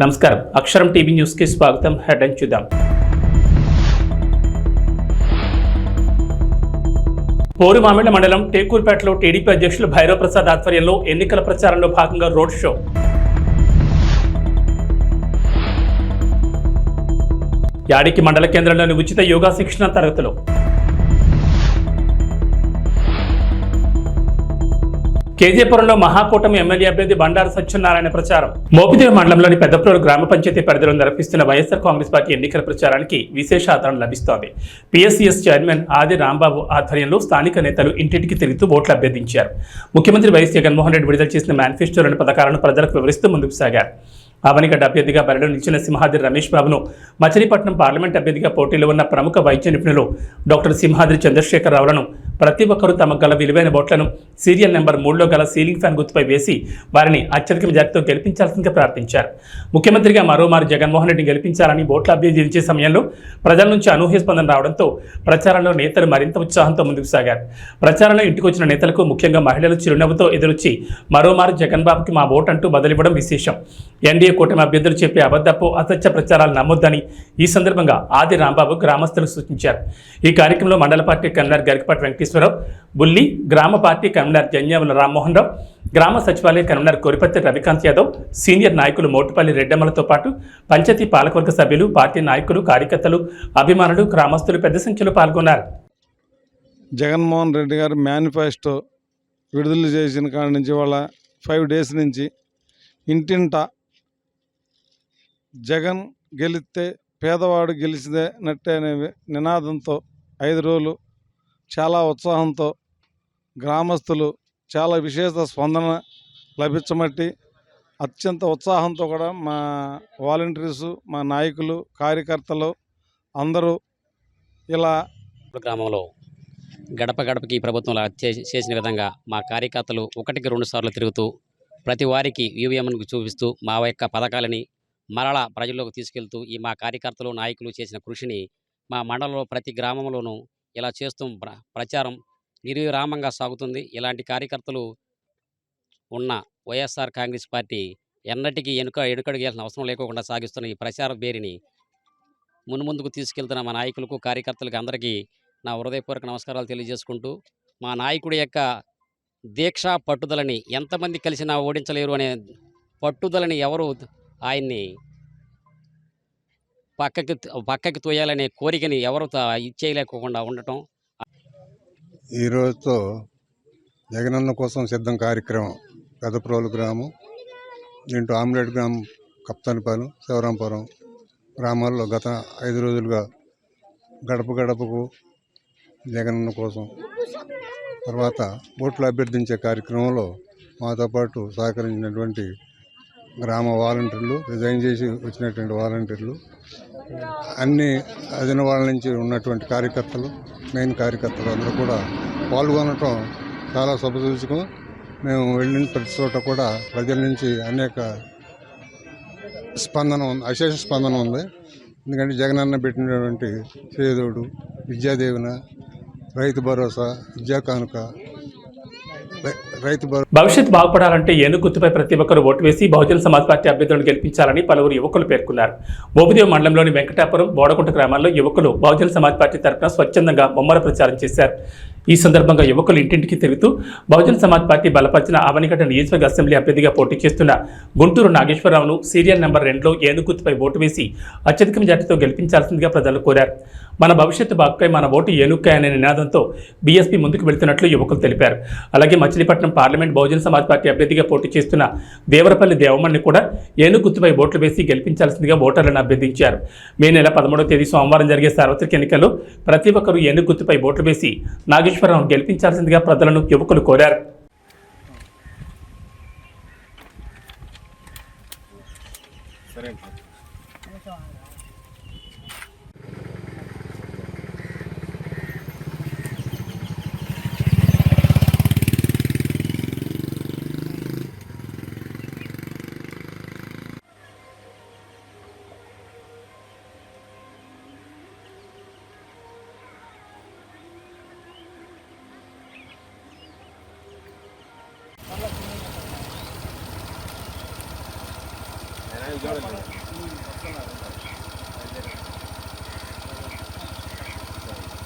నమస్కారం. అక్షరం TV news కి స్వాగతం. హెడ్లైన్ చూద్దాం. పోరుమామిళ్ల మండలం టేకూర్పేటలో టీడీపీ అధ్యక్షులు భైరవ్ ప్రసాద్ ఆధ్వర్యంలో ఎన్నికల ప్రచారంలో భాగంగా రోడ్ షో. యాడికి మండల కేంద్రంలోని ఉచిత యోగా శిక్షణ తరగతులు. కేజీపురంలో మహాకూటమి ఎమ్మెల్యే అభ్యర్థి బండారు సత్యనారాయణ ప్రచారం. మోపిదేవి మండలంలోని పెద్దప్రోలు గ్రామ పంచాయతీ పరిధిలో నిర్వహిస్తున్న వైఎస్ఆర్ కాంగ్రెస్ పార్టీ ఎన్నికల ప్రచారానికి విశేష ఆదరణ లభిస్తోంది. పిఎస్సిఎస్ చైర్మన్ ఆది రాంబాబు ఆధ్వర్యంలో స్థానిక నేతలు ఇంటింటికి తిరుగుతూ ఓట్లు అభ్యర్థించారు. ముఖ్యమంత్రి వైఎస్ జగన్మోహన్ రెడ్డి విడుదల చేసిన మేనిఫెస్టోలోని పథకాలను ప్రజలకు వివరిస్తూ ముందుకు సాగారు. అవనిగడ్డ అభ్యర్థిగా బరిలో నిలిచిన సింహాద్రి రమేష్ బాబును, మచిలీపట్నం పార్లమెంట్ అభ్యర్థిగా పోటీలో ఉన్న ప్రముఖ వైద్య నిపుణులు డాక్టర్ సింహాద్రి చంద్రశేఖరరావులను ప్రతి ఒక్కరూ తమకు గల విలువైన ఓట్లను సీరియల్ నెంబర్ 3లో గల సీలింగ్ ఫ్యాన్ గుర్తుపై వేసి వారిని అత్యధిక మెజార్టీతో గెలిపించాల్సిందిగా ప్రార్థించారు. ముఖ్యమంత్రిగా మరోమారు జగన్మోహన్ రెడ్డిని గెలిపించాలని ఓట్ల అభ్యర్థించే సమయంలో ప్రజల నుంచి అనూహ్య స్పందన రావడంతో ప్రచారంలో నేతలు మరింత ఉత్సాహంతో ముందుకు సాగారు. ప్రచారంలో ఇంటికి వచ్చిన నేతలకు ముఖ్యంగా మహిళలు చిరునవ్వుతో ఎదురొచ్చి మరోమారు జగన్ బాబుకి మా ఓటు అంటూ బదిలివ్వడం విశేషం. ఎన్డీఏ కూటమి అభ్యర్థులు చెప్పే అబద్ధపు అసత్య ప్రచారాలు నమ్మొద్దని ఈ సందర్భంగా ఆది రాంబాబు గ్రామస్తులకు సూచించారు. ఈ కార్యక్రమంలో మండల పార్టీ కన్వీనర్ గరికపాటి వెంకటేశ్వరరావు, బుల్లి, గ్రామ పార్టీ కన్వీనర్ జన్యావుల రామ్మోహన్ రావు, గ్రామ సచివాలయ కన్వీనర్ కొరిపత్తి రవికాంత్ యాదవ్, సీనియర్ నాయకులు మోటుపల్లి రెడ్డమ్మలతో పాటు పంచాయతీ పాలకవర్గ సభ్యులు, పార్టీ నాయకులు, కార్యకర్తలు, అభిమానులు, గ్రామస్తులు పెద్ద సంఖ్యలో పాల్గొన్నారు. జగన్మోహన్ రెడ్డి గారు మేనిఫెస్టో విడుదల చేసిన కాడి నుంచి వాళ్ళ 5 days నుంచి ఇంటింట జగన్ గెలిస్తే పేదవాడు గెలిచినట్టే అనే నినాదంతో 5 రోజులు చాలా ఉత్సాహంతో గ్రామస్తులు చాలా విశేష స్పందన లభించమట్టి అత్యంత ఉత్సాహంతో కూడా మా వాలంటీర్సు, మా నాయకులు, కార్యకర్తలు అందరూ ఇలా గ్రామంలో గడప గడపకి ప్రభుత్వంలో చేసిన విధంగా మా కార్యకర్తలు 1కి 2 సార్లు తిరుగుతూ ప్రతి వారికి ఈవీఎంను చూపిస్తూ మా యొక్క పథకాలని మరలా ప్రజల్లోకి తీసుకెళ్తూ ఈ మా కార్యకర్తలు, నాయకులు చేసిన కృషిని మా మండలంలో ప్రతి గ్రామంలోనూ ఇలా చేస్తూ ప్రచారం నిర్విరామంగా సాగుతుంది. ఇలాంటి కార్యకర్తలు ఉన్న వైఎస్ఆర్ కాంగ్రెస్ పార్టీ ఎన్నటికీ ఎడుకడుగేయాల్సిన అవసరం లేకుండా సాగిస్తున్న ఈ ప్రచార బేరిని మున్ముందుకు తీసుకెళ్తున్న మా నాయకులకు, కార్యకర్తలకు అందరికీ నా హృదయపూర్వక నమస్కారాలు తెలియజేసుకుంటూ, మా నాయకుడి యొక్క దీక్ష పట్టుదలని ఎంతమంది కలిసినా ఓడించలేరు అనే పట్టుదలని ఎవరు ఆయన్ని పక్కకి తోయాలనే కోరికని ఎవరు ఇచ్చేయలేకోకుండా ఉండటం. ఈరోజుతో జగనన్న కోసం సిద్ధం కార్యక్రమం పెద్దప్రోలు గ్రామం, దీంట్లో ఆమ్లెట్ గ్రామం, కప్తానిపాలెం, శివరాంపురం గ్రామాల్లో గత 5 రోజులుగా గడప గడపకు జగనన్న కోసం తర్వాత ఓట్లు అభ్యర్థించే కార్యక్రమంలో మాతో పాటు సహకరించినటువంటి గ్రామ వాలంటీర్లు, రిజైన్ చేసి వచ్చినటువంటి వాలంటీర్లు, అన్ని అదిన వాళ్ళ నుంచి ఉన్నటువంటి కార్యకర్తలు, మెయిన్ కార్యకర్తలు అందరూ కూడా పాల్గొనటం చాలా శుభసూచకం. మేము వెళ్ళిన ప్రతి చోట కూడా ప్రజల నుంచి అనేక స్పందన ఉంది, అశేష స్పందన ఉంది. ఎందుకంటే జగనన్న పెట్టినటువంటి చేదోడు, విద్యాదీవెన, రైతు భరోసా, విద్యా కానుక, భవిష్యత్తు బాగుపడాలంటే ఏనుగు గుర్తుపై ప్రతి ఒక్కరు ఓటు వేసి బహుజన సమాజ్ పార్టీ అభ్యర్థులను గెలిపించాలని పలువురు యువకులు పేర్కొన్నారు. మోపిదేవి మండలంలోని వెంకటాపురం, బోడకుంట గ్రామాల్లో యువకులు బహుజన సమాజ్ పార్టీ తరఫున స్వచ్ఛందంగా ముమ్మర ప్రచారం చేశారు. ఈ సందర్భంగా యువకులు ఇంటింటికి తిరుగుతూ బహుజన సమాజ్ పార్టీ బలపరిచిన అవనిగడ్డ నియోజకవర్గ అసెంబ్లీ అభ్యర్థిగా పోటీ చేస్తున్న గుంటూరు నాగేశ్వరరావును సీరియల్ నెంబర్ 2లో ఏనుగు గుర్తుపై ఓటు వేసి అత్యధిక మెజార్టీతో గెలిపించాల్సిందిగా ప్రజలు కోరారు. మన భవిష్యత్తు బాగుపై మన ఓటు ఏనుక్కాయ అనే నినాదంతో బీఎస్పీ ముందుకు వెళుతున్నట్లు యువకులు తెలిపారు. అలాగే మచిలీపట్నం పార్లమెంట్ బహుజన సమాజ్ పార్టీ అభ్యర్థిగా పోటీ చేస్తున్న దేవరపల్లి దేవమణ్ణి కూడా ఏనుగు గుర్తుపై ఓట్లు వేసి గెలిపించాల్సిందిగా ఓటర్లను అభ్యర్థించారు. మే నెల 13వ తేదీ సోమవారం జరిగే సార్వత్రిక ఎన్నికల్లో ప్రతి ఒక్కరూ ఏనుగు గుర్తుపై ఓట్లు వేసి నాగేశ్వరరావును గెలిపించాల్సిందిగా ప్రజలను యువకులు కోరారు.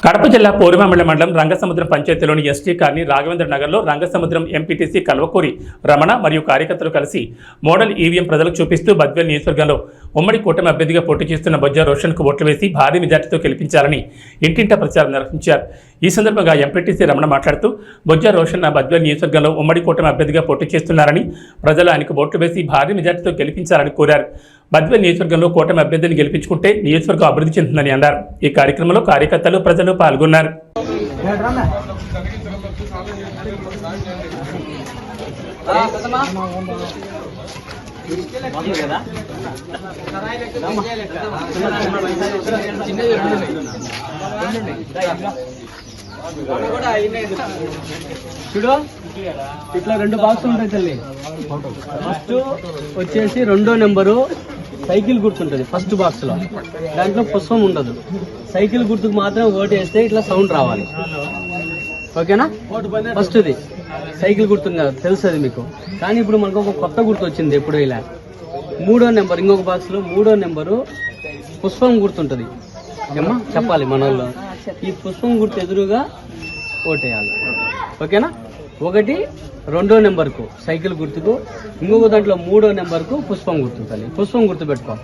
కడప జిల్లా పోరుమామిళ్ల మండలం రంగసముద్రం పంచాయతీలోని ఎస్టీ కాలనీ రాఘవేంద్ర నగర్లో రంగసముద్రం ఎంపీటీసీ కల్వకూరి రమణ మరియు కార్యకర్తలు కలిసి మోడల్ ఈవీఎం ప్రజలకు చూపిస్తూ బద్వేల్ నియోజకవర్గంలో ఉమ్మడి కూటమి అభ్యర్థిగా పోటీ చేస్తున్న బొజ్జా రోషన్కు ఓట్లు వేసి భారీ మెజార్టీతో గెలిపించాలని ఇంటింటా ప్రచారం నిర్వహించారు. ఈ సందర్భంగా ఎంపీటీసీ రమణ మాట్లాడుతూ బొజ్జా రోషన్ బద్వేల్ నియోజకవర్గంలో ఉమ్మడి కూటమి అభ్యర్థిగా పోటీ చేస్తున్నారని ప్రజలు ఆయనకు ఓట్లు వేసి భారీ మెజార్టీతో గెలిపించాలని కోరారు. బద్వేల్ నియోజకవర్గంలో కూటమి అభ్యర్థిని గెలిపించుకుంటే నియోజకవర్గం అభివృద్ధి చెందుతుందని అన్నారు. ఈ కార్యక్రమంలో కార్యకర్తలు ప్రజలు పాల్గొన్నారు. చూడు ఇట్లా 2 బాక్సులు ఉంటాయి తల్లి. ఫస్ట్ వచ్చేసి 2వ నెంబరు సైకిల్ గుర్తుంటుంది. ఫస్ట్ బాక్స్ లో దాంట్లో పుష్పం ఉండదు. సైకిల్ గుర్తుకు మాత్రం ఓటు వేస్తే ఇట్లా సౌండ్ రావాలి. ఓకేనా? ఫస్ట్ది సైకిల్ గుర్తుంది, తెలుస్తుంది మీకు. కానీ ఇప్పుడు మనకు ఒక కొత్త గుర్తు వచ్చింది. ఎప్పుడు ఇలా 3వ నెంబర్, ఇంకొక బాక్స్ లో 3వ నెంబరు పుష్పం గుర్తుంటుంది. ఏమ్మా చెప్పాలి మన వాళ్ళు. ఈ పుష్పం గుర్తు ఎదురుగా ఓటేయాలి. ఓకేనా? 1 2వ నెంబర్కు సైకిల్ గుర్తుకు, ఇంకొక దాంట్లో 3వ నెంబర్కు పుష్పం గుర్తుంటుంది. పుష్పం గుర్తు పెట్టుకో.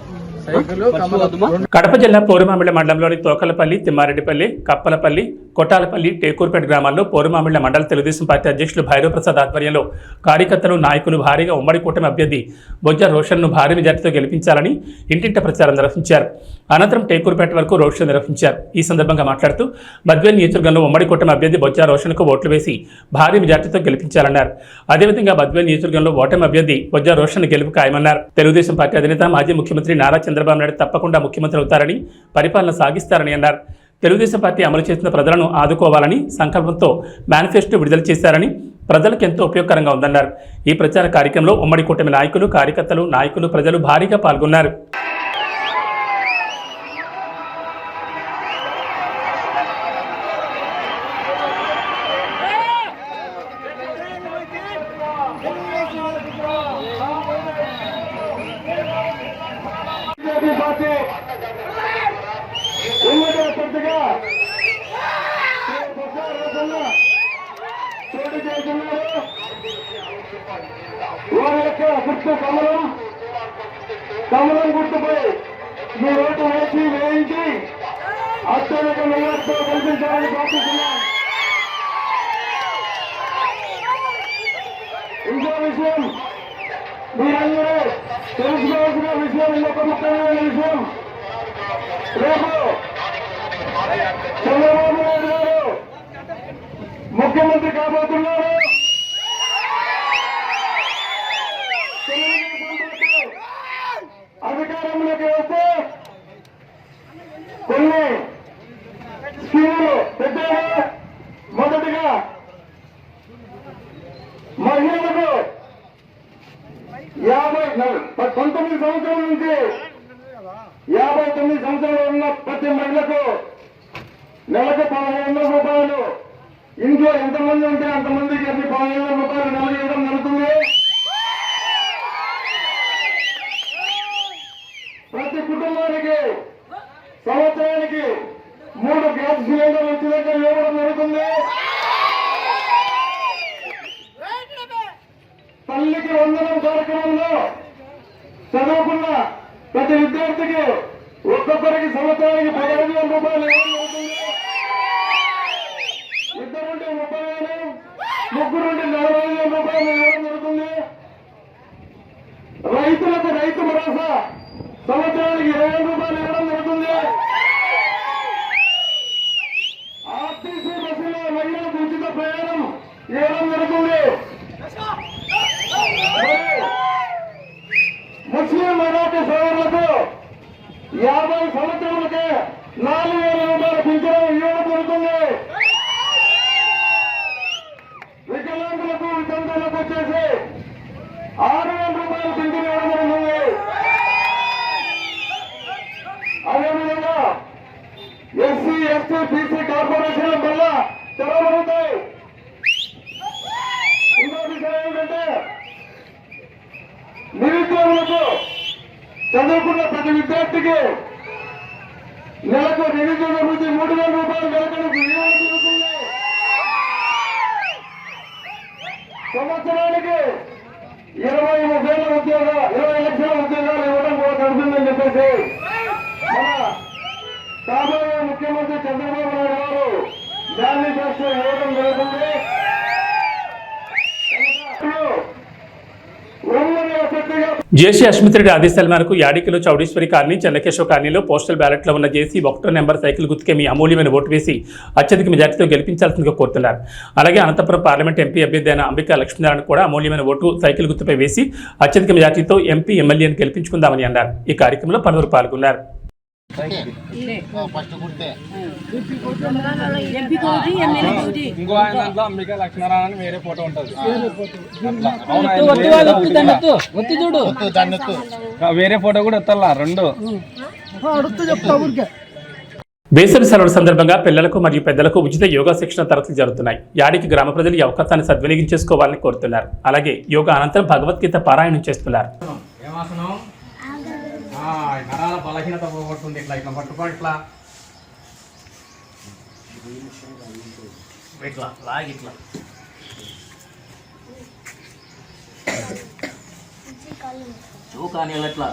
కడప జిల్లా పోరుమామిళ్ల మండలంలోని తోకలపల్లి, తిమ్మారెడ్డిపల్లి, కప్పలపల్లి, కొట్టాలపల్లి, టేకూర్పేట గ్రామాల్లో పోరుమామిళ్ల మండల తెలుగుదేశం పార్టీ అధ్యక్షులు భైరవ్ ప్రసాద్ ఆధ్వర్యంలో కార్యకర్తలు, నాయకులు భారీగా ఉమ్మడి కూటమి అభ్యర్థి బొజ్జా రోషన్ను భారీ మెజార్టీతో గెలిపించాలని ఇంటింట ప్రచారం నిర్వహించారు. అనంతరం టేకూర్పేట వరకు రోడ్ షో నిర్వహించారు. ఈ సందర్భంగా మాట్లాడుతూ బద్వేల్ నియోజకవర్గంలో ఉమ్మడి కూటమి అభ్యర్థి బొజ్జా రోషన్కు ఓట్లు వేసి భారీ మెజార్టీతో గెలిపించాలన్నారు. అదేవిధంగా బద్వేల్ నియోజకవర్గంలో ఓటమి అభ్యర్థి బొజ్జా రోషన్ గెలుపు ఖాయమన్నారు. తెలుగుదేశం పార్టీ అధినేత మాజీ ముఖ్యమంత్రి నారా చంద్రబాబు నాయుడు తప్పకుండా ముఖ్యమంత్రి అవుతారని, పరిపాలన సాగిస్తారని అన్నారు. తెలుగుదేశం పార్టీ అమలు చేసిన ప్రజలను ఆదుకోవాలని సంకల్పంతో మేనిఫెస్టో విడుదల చేశారని, ప్రజలకు ఎంతో ఉపయోగకరంగా ఉందన్నారు. ఈ ప్రచార కార్యక్రమంలో ఉమ్మడి కూటమి నాయకులు, కార్యకర్తలు, నాయకులు, ప్రజలు భారీగా పాల్గొన్నారు. కమలం గుర్తుపై మీ ఓటు వేయించి అత్యధిక మెజార్టీతో కల్పించాలని ప్రార్థిస్తున్నాం. ఇంకో విషయం మీరందరూ తెలుసుకోవాల్సిన విషయం, ఇంకొక ముఖ్యమైన విషయం, రేపు చంద్రబాబు నాయుడు గారు ముఖ్యమంత్రి కాబోతున్నారు. అధికారంలోకి వస్తే కొన్ని స్కీములు పెట్టారు. మొదటిగా మహిళలకు 19 సంవత్సరాల నుంచి 59 సంవత్సరాలు ఉన్న ప్రతి మహిళకు నెలకు 1500 రూపాయలు, ఇంట్లో ఎంతమంది ఉంటే అంతమందికి 1500 రూపాయలు నెలకు ఇవ్వడం జరుగుతుంది. ప్రతి కుటుంబానికి సంవత్సరానికి 3 గ్యాస్ సిలిండర్లు ఉచితంగా ఇవ్వడం జరుగుతుంది. తల్లికి వందనం కార్యక్రమంలో చదువుకున్న ప్రతి విద్యార్థికి ఒక్కొక్కరికి సంవత్సరానికి 15,000 రూపాయలు ఇవ్వడం జరుగుతుంది. ఇద్దరుంటే 30,000, ముగ్గురుంటే 40,000 రూపాయలు ఇవ్వడం జరుగుతుంది. రైతులకు రైతు భరోసా సంవత్సరానికి 20,000 రూపాయలు ఇవ్వడం జరుగుతుంది. ఆర్టీసీ బస్సులో మహిళలకు ఉచిత ప్రయాణం ఇవ్వడం జరుగుతుంది. ముస్లిం మైనార్టీ సోదరులకు 50 సంవత్సరాలకే 4,000 రూపాయల పింఛను ఇవ్వడం జరుగుతుంది. వికలాంగులకు, వితంతువులకు వచ్చేసి 6,000 రూపాయల పింఛను ఇవ్వడం జరుగుతుంది. అదేవిధంగా ఎస్సీ, ఎస్టీ, బీసీ కార్పొరేషన్ల వల్ల తెరవబడతాయి. ఇంకో విషయం ఏంటంటే నిరుద్యోగులకు చదువుకున్న ప్రతి విద్యార్థికి నెలకు నిరుద్యోగ వృత్తి 3,000 రూపాయలు నెలకు జరుగుతుంది. సంవత్సరానికి 20,000 ఉద్యోగాలు ఇవ్వడం కూడా జరుగుతుందని చెప్పేసి మన కాబోయే ముఖ్యమంత్రి చంద్రబాబు నాయుడు గారు మేనిఫెస్టో ఇవ్వడం జరుగుతుంది. జేసీ అశ్మిత్రెడ్డి ఆదేశాల మేరకు యాడికిలో చౌడేశ్వరి కాలనీ, చెన్నకేశవ కాలనీలో పోస్టల్ బ్యాలెట్లో ఉన్న జేసీ 1 నెంబర్ సైకిల్ గుర్తుకే మీ అమూల్యమైన ఓటు వేసి అత్యధిక మెజార్టీతో గెలిపించాల్సిందిగా కోరుతున్నారు. అలాగే అనంతపురం పార్లమెంట్ ఎంపీ అభ్యర్థి అయిన అంబికా లక్ష్మీనారాయణ కూడా అమూల్యమైన ఓటు సైకిల్ గుర్తుపై వేసి అత్యధిక మెజార్టీతో ఎంపీ ఎమ్మెల్యేని గెలిపించుకుందామని అన్నారు. ఈ కార్యక్రమంలో పలువురు పాల్గొన్నారు. ఇంకో ఆయన దాంట్లో అంబికా లక్ష్మీనారాయణ వేరే ఫోటో ఉంటుంది, వేరే ఫోటో కూడా ఎత్తాలా 2. వేసవి సెలవుల సందర్భంగా పిల్లలకు మరియు పెద్దలకు ఉచిత యోగా శిక్షణ తరగతులు జరుగుతున్నాయి. యాడికి గ్రామ ప్రజలు ఈ అవకాశాన్ని సద్వినియోగించేసుకోవాలని కోరుతున్నారు. అలాగే యోగా అనంతరం భగవద్గీత పారాయణం చేస్తున్నారు. నరాల బలహీనత పోగొడుతుంది. ఇట్లా ఇట్లా పట్టుకోండి, ఇట్లా ఇట్లా లాగి ఇట్లా చూకాని ఎట్లా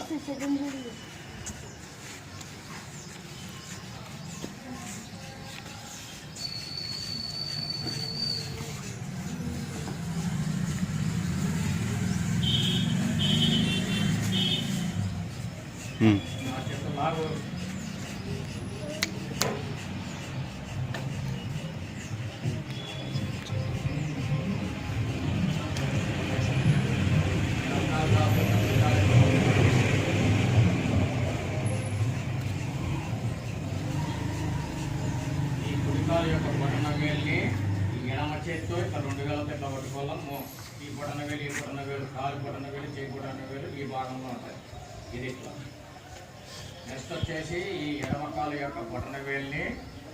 యొక్క బొటన వేలుని ఈ ఎడమ చేతితో ఇట్లా 2 వేలతో ఇట్లా పట్టుకోవాలము. ఈ బొటన వేలు, ఈ బొటన వేలు, కాలు బొటన వేలు, చేయి బొటన వేలు ఈ భాగంలో ఉంటాయి. ఇది ఇట్లా. నెక్స్ట్ వచ్చేసి ఈ ఎడమ కాలు యొక్క బొటన వేలుని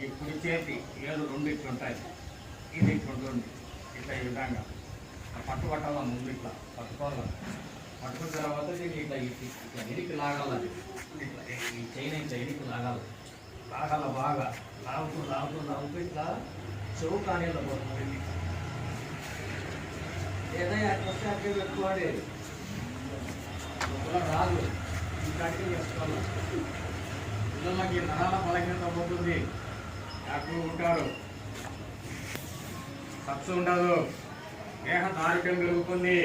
ఈ కుడి చేతి ఏలు 2 ఇట్లా ఉంటాయి. ఇది ఇట్లా ఉంటుంది. ఇట్లా ఈ విధంగా పట్టుబట్టాల ముందు ఇట్లా పట్టుకోవాలి. పట్టుకున్న తర్వాత దీన్ని ఇట్లా ఇట్లా ఎడికి లాగాలి. ఇట్లా ఈ చైన్ ఇట్లా ఎడికి లాగాలి. బాగా లాగుతూ ఇట్లా చెవు కానీ పోతుంది. ఏదైనా అట్లా అట్టే పెట్టుకోండి. రాదు ఇంకా చేసుకోవాలి. పిల్లలకి నరాల బలహీనత పోతుంది, యాక్టివ్ ఉంటారు, ఖర్చు ఉండదు, దేహ దారిద్ర్యం పెరుగుతుంది,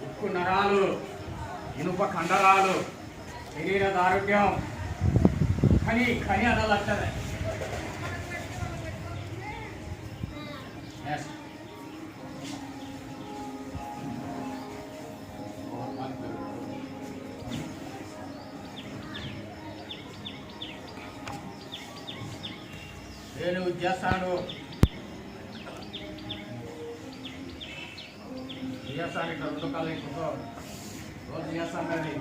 ఉక్కు నరాలు, ఇనుప కండరాలు, శరీర దారుఢ్యం ఖని అనాలట్టదే. నేను చేస్తాను ఇక్కడ 2 కాళ్ళు ఎక్కువ రోజు చేస్తాను. కానీ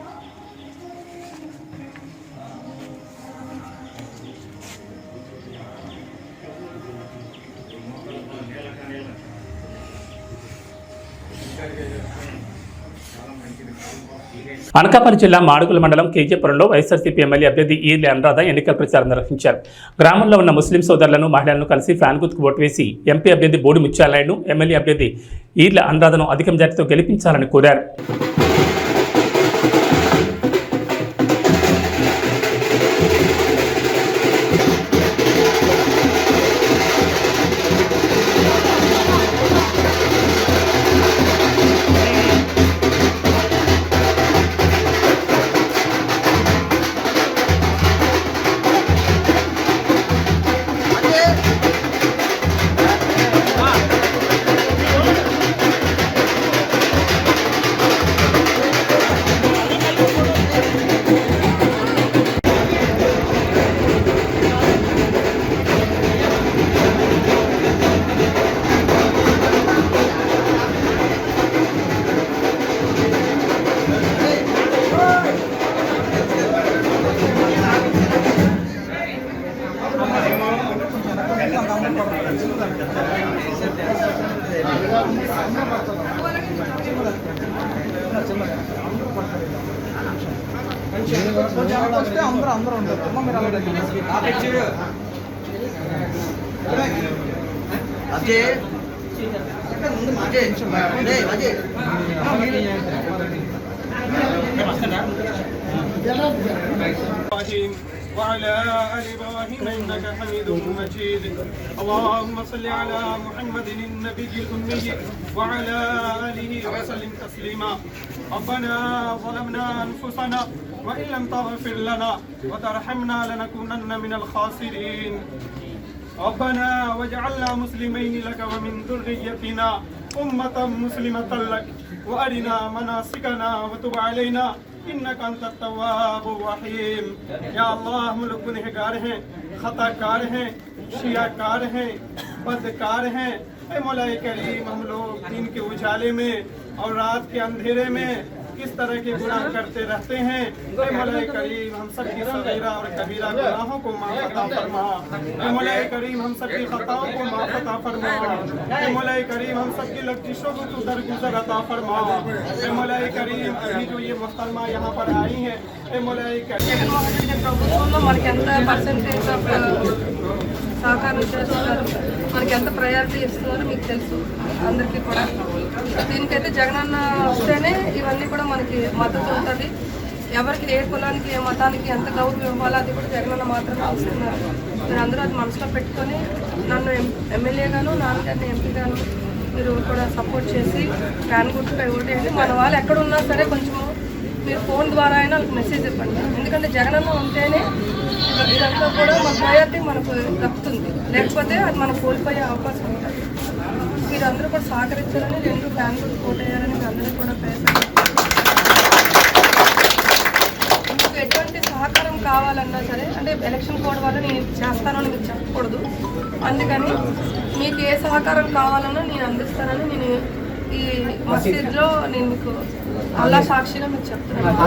అనకాపల్లి జిల్లా మాడుగుల మండలం కేజీపురంలో వైఎస్ఆర్సీపీ ఎమ్మెల్యే అభ్యర్థి ఈర్లి అనురాధ ఎన్నికల ప్రచారం నిర్వహించారు. గ్రామంలో ఉన్న ముస్లిం సోదరులను, మహిళలను కలిసి ఫ్యాన్ గుర్తుకు ఓటు వేసి ఎంపీ అభ్యర్థి బోడి ముత్యాలనాయుడును, ఎమ్మెల్యే అభ్యర్థి ఈర్లి అనురాధను అధిక మెజార్టీతో గెలిపించాలని కోరారు. وعلى آل إبراهيم إنك حميد مجيد اللهم صل على محمد النبي الأمي وعلى آله وسلم تسليما ربنا ظلمنا أنفسنا وإن لم تغفر لنا وترحمنا لنكونن من الخاسرين ربنا واجعلنا مسلمين لك ومن ذريتنا أمة مسلمة لك وأرنا مناسكنا وتب علينا इन्नक अंत तव्वाब रहीम। या अल्लाह हम लोग गुनहगार हैं, खताकार हैं, शियाकार हैं, बदकार हैं। ऐ मौलाए करीम हम लोग दिन के उजाले में और रात के अंधेरे में किस तरह के गुनाह करते रहते हैं। ऐ मौलाए करीम हम सब की सगीरा और कबीरा गुनाहों को माफ़ अता फरमा। ऐ मौलाए करीम हम सब की खताओं को माफ़ अता फरमा। ऐ मौलाए करीम हम सब की लफ्ज़िशों को तू दरगुजर अता फरमा। ऐ मौलाए करीम अभी जो ये मुहतरमा यहाँ पर आई हैं, ऐ मौलाए करीम ప్రభుత్వంలో మనకి ఎంత పర్సెంటేజ్ ఆఫ్ సహకారం చేస్తున్నారు, మనకి ఎంత ప్రయారిటీ ఇస్తున్నారో మీకు తెలుసు అందరికీ కూడా. దీనికైతే జగనన్న వస్తేనే ఇవన్నీ కూడా మనకి మద్దతు ఉంటుంది. ఎవరికి ఏ కులానికి ఏ మతానికి ఎంత గౌరవం ఇవ్వాలో అది కూడా జగనన్న మాత్రమే వస్తున్నారు. మీరు అందరూ అది మనసులో పెట్టుకొని నన్ను ఎమ్మెల్యేగాను, నాన్నగారిని ఎంపీగాను మీరు కూడా సపోర్ట్ చేసి ఫ్యాన్ గుర్తుపై ఓటేయండి. మన వాళ్ళు ఎక్కడ ఉన్నా సరే కొంచెం మీరు ఫోన్ ద్వారా అయినా వాళ్ళకి మెసేజ్ ఇవ్వండి. ఎందుకంటే జగనన్న ఉంటేనే ఇదంతా కూడా మన ప్రయారిటీ మనకు దక్కుతుంది, లేకపోతే అది మనం కోల్పోయే అవకాశం ఉంటుంది. మీరు అందరూ కూడా సహకరించాలని, రెండు ఫ్యాన్ గుర్తు ఓటేయాలని మీ అందరూ కూడా ప్రయత్నం. మీకు ఎటువంటి సహకారం కావాలన్నా సరే, అంటే ఎలక్షన్ కోడ్ వల్ల నేను చేస్తానని మీకు చెప్పకూడదు. అందుకని మీకు ఏ సహకారం కావాలన్నా నేను అందిస్తానని నేను ఈ మసీద్లో నేను మీకు అల్లా సాక్షిగా మీకు చెప్తున్నాను.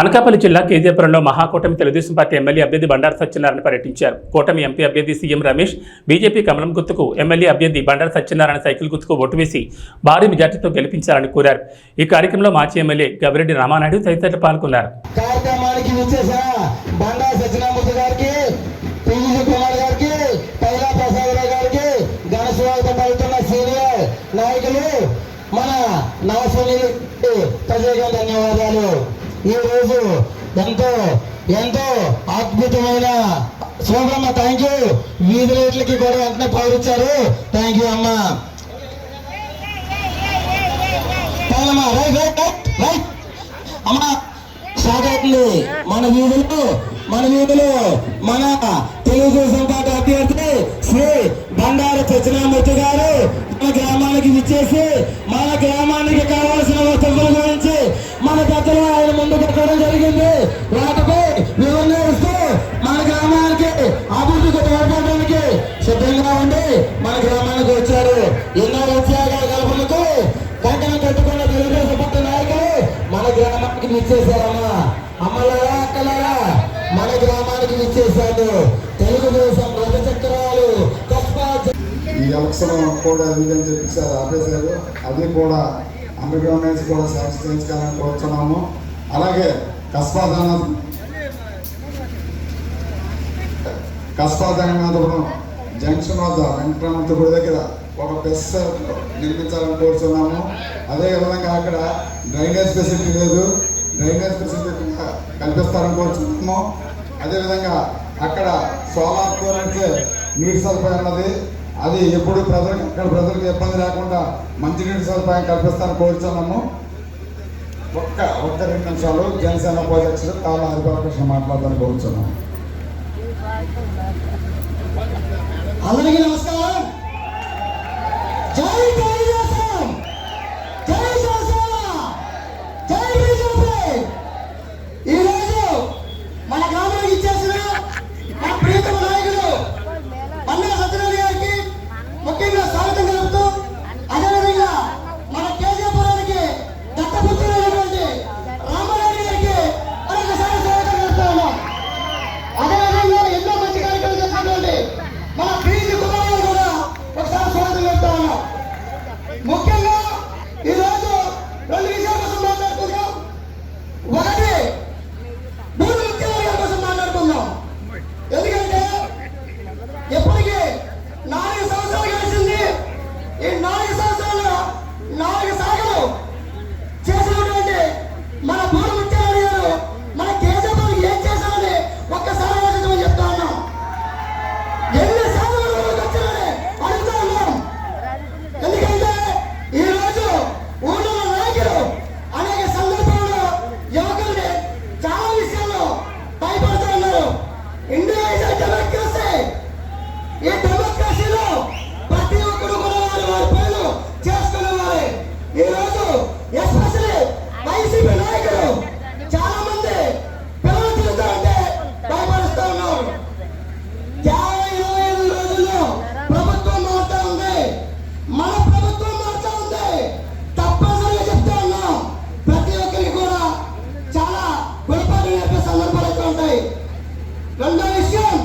అనకాపల్లి జిల్లా కేజీపురంలో మహాకూటమి తెలుగుదేశం పార్టీ ఎమ్మెల్యే అభ్యర్థి బండారు సత్యనారాయణ పర్యటించారు. కూటమి ఎంపీ అభ్యర్థి సీఎం రమేష్, బీజేపీ కమలం గుర్తుకు ఎమ్మెల్యే అభ్యర్థి బండారు సత్యనారాయణ సైకిల్ గుర్తుకు ఓటు వేసి భారీ మెజార్టీతో గెలిపించాలని కోరారు. ఈ కార్యక్రమంలో మాజీ ఎమ్మెల్యే గవిరెడ్డి రామానాయుడు తదితరులు పాల్గొన్నారు. మన ప్రజలకు ధన్యవాదాలు. ఈ రోజు ఎంతో ఎంతో అద్భుతమైన శోభమ్మ, థ్యాంక్ యూ. వీధి రేట్లకి కూడా వెంటనే పౌరిచ్చారు, థ్యాంక్ యూ అమ్మా. అమ్మా స్టార్ట్ అవుతుంది మన వీధులు మన తెలుగుదేశం పార్టీ అభ్యర్థి శ్రీ బండారు సత్యనారాయణ గారు మన గ్రామానికి విచ్చేసి మన గ్రామానికి కావాల్సిన వస్తువుల గురించి మన పెద్దలు ఆయన ముందు పెట్టడం జరిగింది. వాటిపై వివరణ ఇస్తూ మన గ్రామానికి అభివృద్ధికి తోడ్పడడానికి సిద్ధంగా ఉండి మన గ్రామానికి వచ్చారు. ఎన్నో ఉద్యోగాల కల్పనకు కంకణం కట్టుకున్న తెలుగుదేశం పార్టీ నాయకులు మన గ్రామానికి విచ్చేశారమ్మా. అమ్మలారా, అక్కలారా, మన గ్రామానికి విచ్చేశారు. తెలుగుదేశం రథ చక్రాలు ఈ ఎలక్షన్ కూడా అని చెప్పేసారు, ఆపేశారు. అది కూడా అండర్ గ్రౌండ్ నుంచి కూడా చేయించుకోవాలని కోరుతున్నాము. అలాగే కస్బా జగన్నాథపురం జంక్షన్ వద్ద వెంకటరామూర్తి గుడి దగ్గర ఒక బెస్ నిర్మించాలని కోరుతున్నాము. అదేవిధంగా అక్కడ డ్రైనేజ్ ఫెసిలిటీ లేదు, డ్రైనేజ్ ఫెసిలిటీ కల్పిస్తారని కోరుతున్నాము. అదేవిధంగా అక్కడ సోలార్తో నుంచే నీటి సదుపాయం ఉన్నది, అది ఎప్పుడు ప్రజలకు ఇబ్బంది లేకుండా మంచినీటి సదుపాయం కల్పిస్తారని కోరుతున్నాము. ఒక్క 2 నిమిషాలు జనసేన ఉపాధ్యక్షుడు కాళ్ళ హరిబాలకృష్ణ మాట్లాడతాను కోరుతున్నాము. అందరికీ నమస్కారం. జై తెలుగుదేశం, జై జనసేన, జై బీజేపీ. ఈరోజు మన గ్రామానికి ఇచ్చేసిన మన ప్రియతమ నాయకుడు బండారు సత్యనారాయణ గారికి ముఖ్యంగా స్వాగతం తెలుపుతూ, అదేవిధంగా మన కేజీపురానికి దత్తపుత్రులైనటువంటి రామారాయుడు గారికి మరొకసారి స్వాగతం తెలుపుతా ఉన్నాం. అదేవిధంగా ఎన్నో మంచి కార్యక్రమాలు చేసినటువంటి మన బీజీ కుమార్ కూడా ఒకసారి స్వాగతం చెప్తా ఉన్నాం. రెండో విషయం,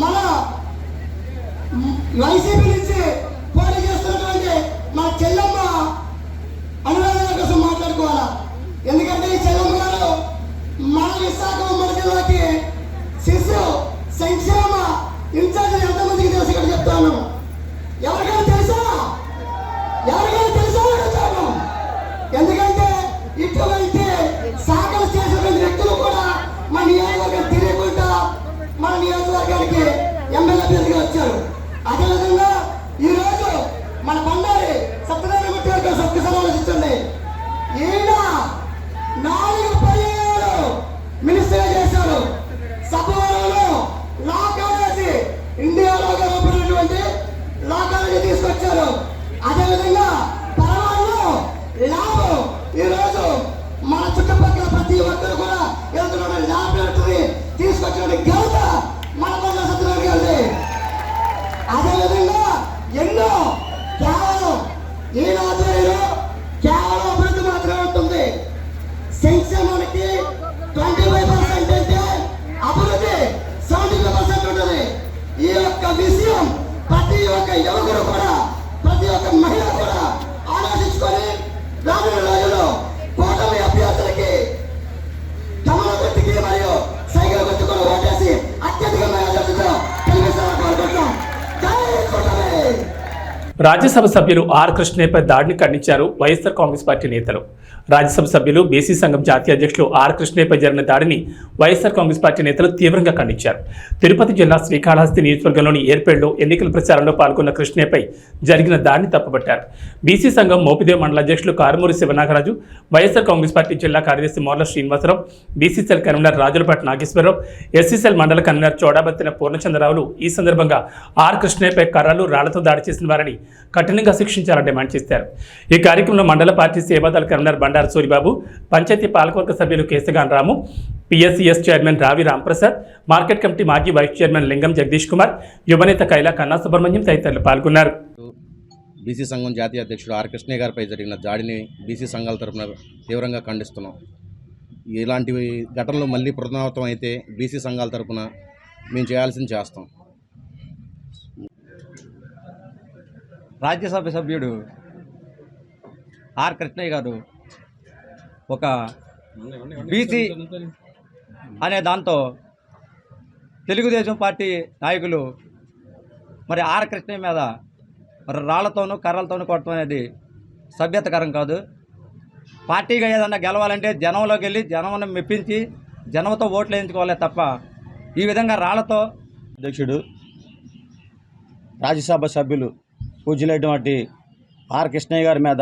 మన వైసీపీ నుంచి పోటీ చేస్తున్నటువంటి మన చెల్లమ్మ అనురాధన కోసం మాట్లాడుకోవాలా. ఎందుకంటే ఈ చెల్లమ్మ గారు మన విశాఖ ఉమ్మడి జిల్లాకి శిశు సంక్షేమ ఇన్ఛార్జ్ ఎంతమందికి తెలుసు ఇక్కడ చెప్తాను. ఎవరికైనా తెలుసా? అడుగుతాను. ఎందుకంటే ఇటువంటి శాఖలు చేసినటువంటి వ్యక్తులు కూడా మన నియోజకవర్గం తెలియకుండా మన నియోజకవర్గానికి ఎమ్మెల్యే అభ్యర్థిగా వచ్చారు. అదేవిధంగా ఈరోజు మన బండారి సత్యనారాయణ గుట్టి గారు ఒక్కసారి ఆలోచించండి. ఈయన 4 పర్యాయాలు మినిస్టర్ చేశారు. సభలో లా కాలేజీ ఇండియాలో రూపొందినటువంటి లా కాలేజీ తీసుకొచ్చారు. అదేవిధంగా పరమాణు ల్యాబ్ ఈరోజు మన చుట్టుపక్కల ప్రతి ఒక్కరు కూడా వెళ్తున్న ల్యాబొరేటరీ తీసుకొచ్చిన ఘనత మన బండారి సత్యనారాయణ గారిది. అదేవిధంగా ఎన్నో కేవలం ఈ ఆధ్వర్యంలో కేవలం అభివృద్ధి మాత్రమే ఉంటుంది. సంక్షేమానికి 25% అంటే అభివృద్ధి 75% ఉంటుంది. ఈ యొక్క విషయం ప్రతి ఒక్క యువకుడు కూడా ప్రతి ఒక్క మహిళ కూడా ఆలోచించుకొని రానున్న రోజుల్లో కూటమి అభ్యర్థులకి కమల గుర్తుకి మరియు సైకిల్ గుర్తు కూడా ఓటేసి అత్యధిక మెజారిటీతో గెలిపిస్తారని కోరుకుంటున్నాం. జై కూటమి. రాజ్యసభ సభ్యులు ఆర్ కృష్ణయ్యపై దాడిని ఖండించారు వైఎస్ఆర్ కాంగ్రెస్ పార్టీ నేతలు. రాజ్యసభ సభ్యులు బీసీ సంఘం జాతీయ అధ్యక్షులు ఆర్ కృష్ణయ్యపై జరిగిన దాడిని వైఎస్ఆర్ కాంగ్రెస్ పార్టీ నేతలు తీవ్రంగా ఖండించారు. తిరుపతి జిల్లా శ్రీకాళహస్తి నియోజకవర్గంలోని ఏర్పేడులో ఎన్నికల ప్రచారంలో పాల్గొన్న కృష్ణయ్యపై జరిగిన దాడిని తప్పుపట్టారు. బీసీ సంఘం మోపిదేవి మండల అధ్యక్షులు కారుమూరి శివనాగరాజు, వైఎస్ఆర్ కాంగ్రెస్ పార్టీ జిల్లా కార్యదర్శి Morla Srinivasarao, BCCL convener Rajulapati Nageswararao, SCCL మండల కన్వీనర్ చోడాబత్తిన పూర్ణచంద్రరావులు ఈ సందర్భంగా ఆర్ కృష్ణయ్యపై కర్రలు రాళ్లతో దాడి చేసిన వారిని కఠినంగా శిక్షించాలని డిమాండ్ చేశారు. ఈ కార్యక్రమంలో మండల పార్టీ సేవాదళ కన్వీనర్ బండారు సూరిబాబు, పంచాయతీ పాలకవర్గ సభ్యులు కేశగాన్ రాము, పిఎస్సిఎస్ చైర్మన్ రావి రాంప్రసాద్, మార్కెట్ కమిటీ మాజీ వైస్ చైర్మన్ లింగం జగదీష్ కుమార్, యువనేత కైలా కన్నా సుబ్రహ్మణ్యం తదితరులు పాల్గొన్నారు. బీసీ సంఘం జాతీయ అధ్యక్షుడు ఆర్ కృష్ణయ్య గారిపై జరిగిన దాడిని బీసీ సంఘాల తరఫున తీవ్రంగా ఖండిస్తున్నాం. ఇలాంటి ఘటనలు మళ్ళీ పునరావృతం అయితే బీసీ సంఘాల తరఫున మేము చేయాల్సింది చేస్తాం. రాజ్యసభ సభ్యుడు ఆర్ కృష్ణయ్య గారు ఒక బీసీ అనే దాంతో తెలుగుదేశం పార్టీ నాయకులు మరి ఆర్ కృష్ణయ్య మీద రాళ్లతోనూ కర్రలతోనూ కొట్టడం అనేది సభ్యతకరం కాదు. పార్టీగా ఏదన్నా గెలవాలంటే జనంలోకి వెళ్ళి జనంను మెప్పించి జనంతో ఓట్లు వేయించుకోవాలి తప్ప ఈ విధంగా రాళ్లతో. అధ్యక్షుడు రాజ్యసభ సభ్యులు పూజ్యులైనటువంటి ఆర్ కృష్ణయ్య గారి మీద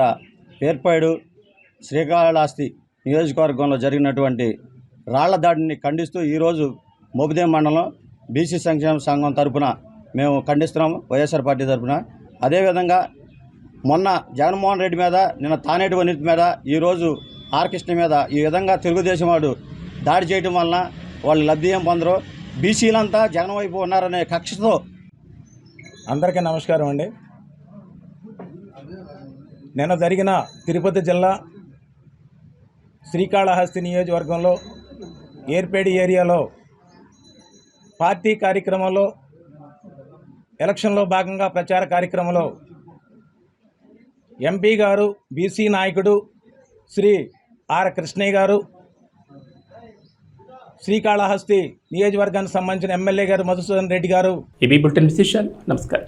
ఏర్పాడు శ్రీకాళహస్తి నియోజకవర్గంలో జరిగినటువంటి రాళ్ల దాడిని ఖండిస్తూ ఈరోజు మోపిదేవి మండలం బీసీ సంక్షేమ సంఘం తరఫున మేము ఖండిస్తున్నాము, వైఎస్ఆర్ పార్టీ తరఫున. అదేవిధంగా మొన్న జగన్మోహన్ రెడ్డి మీద, నిన్న తానేటి వనిత మీద, ఈరోజు ఆర్ కృష్ణ మీద ఈ విధంగా తెలుగుదేశం వాడు దాడి చేయడం వలన వాళ్ళు లబ్ధి ఏం పొందరు. బీసీలంతా జగన్ వైపు ఉన్నారనే కక్షతో. అందరికీ నమస్కారం అండి. నిన్న జరిగిన తిరుపతి జిల్లా శ్రీకాళహస్తి నియోజకవర్గంలో ఏర్పేడి ఏరియాలో పార్టీ కార్యక్రమంలో ఎలక్షన్లో భాగంగా ప్రచార కార్యక్రమంలో ఎంపీ గారు, బీసీ నాయకుడు శ్రీ ఆర్ కృష్ణయ్య గారు, శ్రీకాళహస్తి నియోజకవర్గానికి సంబంధించిన ఎమ్మెల్యే గారు మధుసూదన్ రెడ్డి గారు. ఇవి బులెటిన్ విశేషాలు. నమస్కారం.